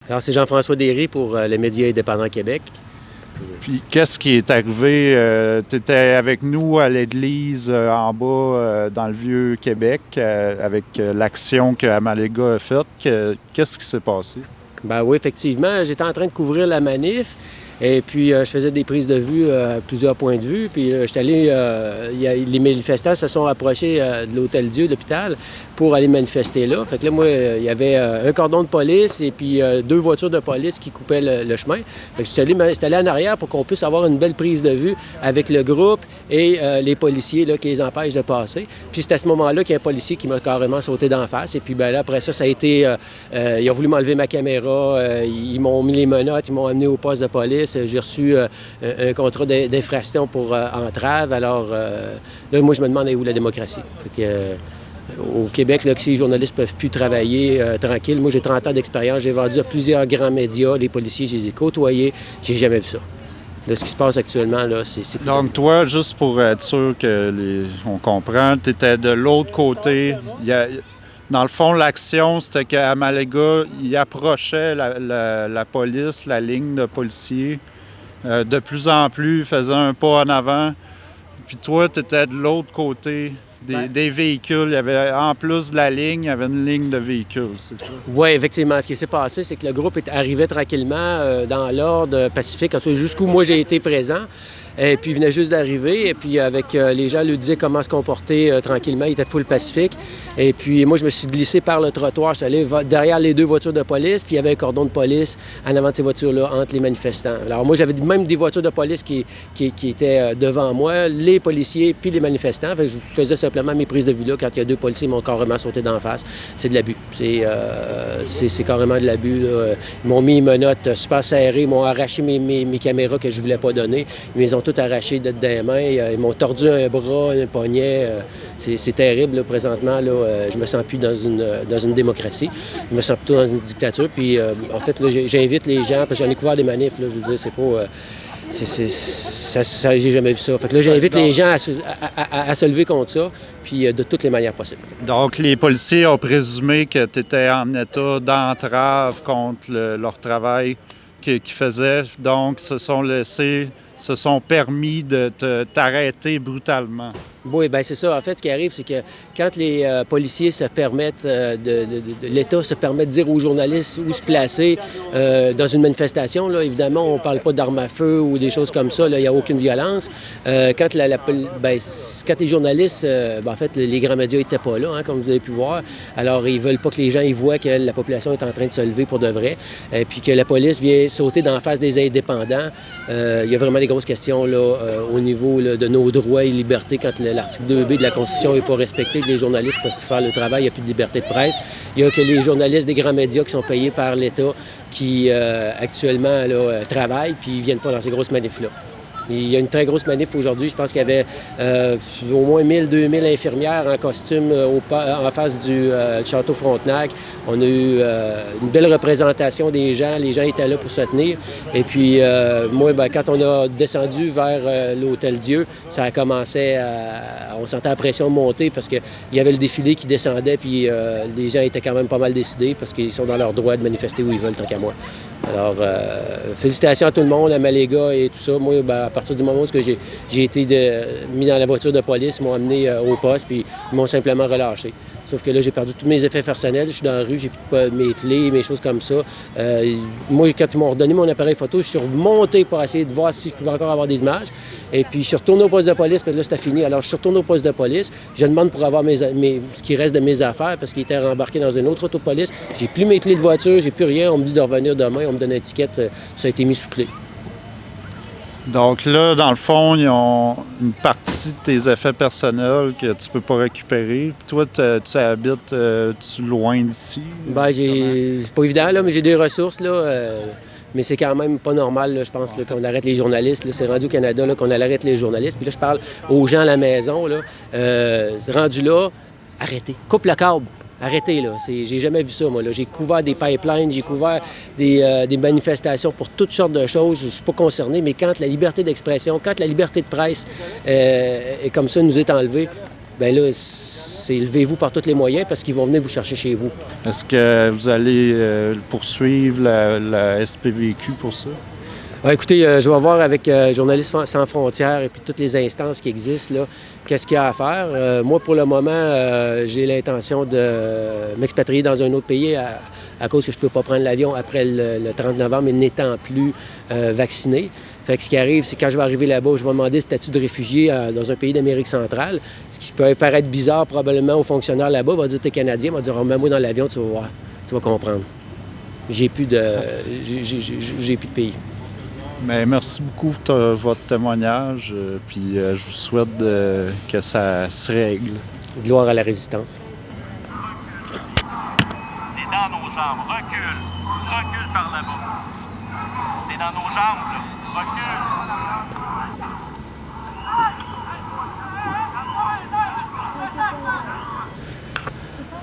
Alors, c'est Jean-François Derry pour le Média indépendant Québec. Puis, qu'est-ce qui est arrivé? Tu étais avec nous à l'église en bas dans le Vieux-Québec avec l'action que Amalega a faite. Qu'est-ce qui s'est passé? Ben oui, effectivement, j'étais en train de couvrir la manif. Et puis, je faisais des prises de vue à plusieurs points de vue. Puis, j'étais allé... les manifestants se sont rapprochés de l'Hôtel-Dieu, d'hôpital, pour aller manifester là. Fait que là, moi, il y avait un cordon de police et puis 2 voitures de police qui coupaient le chemin. Fait que j'étais allé en arrière pour qu'on puisse avoir une belle prise de vue avec le groupe et les policiers là, qui les empêchent de passer. Puis, c'est à ce moment-là qu'il y a un policier qui m'a carrément sauté d'en face. Et puis, ben là, après ça, ça a été... ils ont voulu m'enlever ma caméra. Ils m'ont mis les menottes. Ils m'ont amené au poste de police. J'ai reçu un contrat d'infraction pour entrave. Alors, là, moi, je me demande où est la démocratie. Fait que, au Québec, là, que ces journalistes ne peuvent plus travailler tranquille. Moi, j'ai 30 ans d'expérience. J'ai vendu à plusieurs grands médias. Les policiers, je les ai côtoyés. J'ai jamais vu ça. Là, ce qui se passe actuellement, là, c'est... Donc, toi, juste pour être sûr on comprend, tu étais de l'autre côté. Dans le fond, l'action, c'était qu'Amalega, il approchait la police, la ligne de policiers. De plus en plus, il faisait un pas en avant. Puis toi, tu étais de l'autre côté des véhicules. Il y avait, en plus de la ligne, il y avait une ligne de véhicules, c'est ça? Oui, effectivement. Ce qui s'est passé, c'est que le groupe arrivait tranquillement dans l'ordre pacifique, en tout cas, jusqu'où moi j'ai été présent. Et puis, il venait juste d'arriver. Et puis, avec les gens lui disaient comment se comporter tranquillement. Il était full pacifique. Et puis, moi, je me suis glissé par le trottoir. Je suis allé derrière les 2 voitures de police. Puis, il y avait un cordon de police en avant de ces voitures-là, entre les manifestants. Alors, moi, j'avais même des voitures de police qui étaient devant moi, les policiers puis les manifestants. Fait que je faisais simplement mes prises de vue là. Quand il y a 2 policiers, ils m'ont carrément sauté d'en face. C'est de l'abus. C'est carrément de l'abus, là. Ils m'ont mis une menotte super serrée. Ils m'ont arraché mes caméras que je voulais pas donner. Ils les ont tout arraché de des mains. Ils m'ont tordu un bras, un poignet. C'est terrible, là, présentement. Là, je me sens plus dans une démocratie. Je me sens plutôt dans une dictature. Puis, en fait, là, j'invite les gens, parce que j'en ai couvert des manifs, là, je veux dire, c'est pas... j'ai jamais vu ça. Fait que là, j'invite les gens à se lever contre ça, puis de toutes les manières possibles. Donc, les policiers ont présumé que tu étais en état d'entrave contre leur travail qu'ils faisaient. Donc, se sont permis de t'arrêter brutalement. Oui, bien c'est ça. En fait, ce qui arrive, c'est que quand les policiers se permettent, l'État se permet de dire aux journalistes où se placer dans une manifestation, là, évidemment, on ne parle pas d'armes à feu ou des choses comme ça, il n'y a aucune violence. Quand les journalistes, en fait, les grands médias n'étaient pas là, hein, comme vous avez pu voir. Alors, ils ne veulent pas que les gens y voient que la population est en train de se lever pour de vrai, puis que la police vient sauter d'en face des indépendants. Il y a vraiment des grosses questions là, au niveau là, de nos droits et libertés quand l'article 2B de la Constitution n'est pas respecté, que les journalistes ne peuvent plus faire le travail, il n'y a plus de liberté de presse. Il n'y a que les journalistes des grands médias qui sont payés par l'État qui, actuellement, là, travaillent, puis ils ne viennent pas dans ces grosses manifs-là. Il y a une très grosse manif aujourd'hui. Je pense qu'il y avait au moins 1000-2000 infirmières en costume en face du Château Frontenac. On a eu une belle représentation des gens. Les gens étaient là pour se tenir. Et puis, moi, quand on a descendu vers l'Hôtel-Dieu, ça a commencé on sentait la pression monter parce qu'il y avait le défilé qui descendait. Puis, les gens étaient quand même pas mal décidés parce qu'ils sont dans leur droit de manifester où ils veulent, tant qu'à moi. Alors, félicitations à tout le monde, à Amalega et tout ça. Moi, à partir du moment où j'ai été mis dans la voiture de police, ils m'ont amené au poste, puis ils m'ont simplement relâché. Sauf que là, j'ai perdu tous mes effets personnels. Je suis dans la rue, j'ai plus mes clés, mes choses comme ça. Moi, quand ils m'ont redonné mon appareil photo, je suis remonté pour essayer de voir si je pouvais encore avoir des images. Et puis, je suis retourné au poste de police, puis là, c'était fini. Alors, je suis retourné au poste de police. Je demande pour avoir ce qui reste de mes affaires, parce qu'ils étaient rembarqués dans une autre auto de police. J'ai plus mes clés de voiture, j'ai plus rien. On me dit de revenir demain, on me donne une étiquette. Ça a été mis sous clé. Donc là, dans le fond, ils ont une partie de tes effets personnels que tu peux pas récupérer. Puis toi, tu habites loin d'ici? Bien, c'est pas évident, là, mais j'ai des ressources, là. Mais c'est quand même pas normal, là, je pense, là, qu'on arrête les journalistes. Là. C'est rendu au Canada là, qu'on arrête les journalistes. Puis là, je parle aux gens à la maison. Là. C'est rendu là, arrêtez. Coupe le câble. Arrêtez, là. J'ai jamais vu ça, moi. Là. J'ai couvert des pipelines, j'ai couvert des manifestations pour toutes sortes de choses. Je ne suis pas concerné, mais quand la liberté d'expression, quand la liberté de presse est comme ça nous est enlevée, bien là, c'est levez-vous par tous les moyens parce qu'ils vont venir vous chercher chez vous. Est-ce que vous allez poursuivre la SPVQ pour ça? Ah, écoutez, je vais voir avec Journalistes sans frontières et puis toutes les instances qui existent, là, qu'est-ce qu'il y a à faire. Moi, pour le moment, j'ai l'intention de m'expatrier dans un autre pays à cause que je ne peux pas prendre l'avion après le 30 novembre et n'étant plus vacciné. Fait que ce qui arrive, c'est quand je vais arriver là-bas, je vais demander le statut de réfugié dans un pays d'Amérique centrale. Ce qui peut paraître bizarre probablement aux fonctionnaires là-bas. Il va dire, t'es Canadien, il va dire, remets-moi dans l'avion, tu vas voir, tu vas comprendre. J'ai plus de pays. Mais merci beaucoup pour votre témoignage, puis je vous souhaite que ça se règle. Gloire à la résistance. T'es dans nos jambes, recule par là-bas. T'es dans nos jambes, là, recule.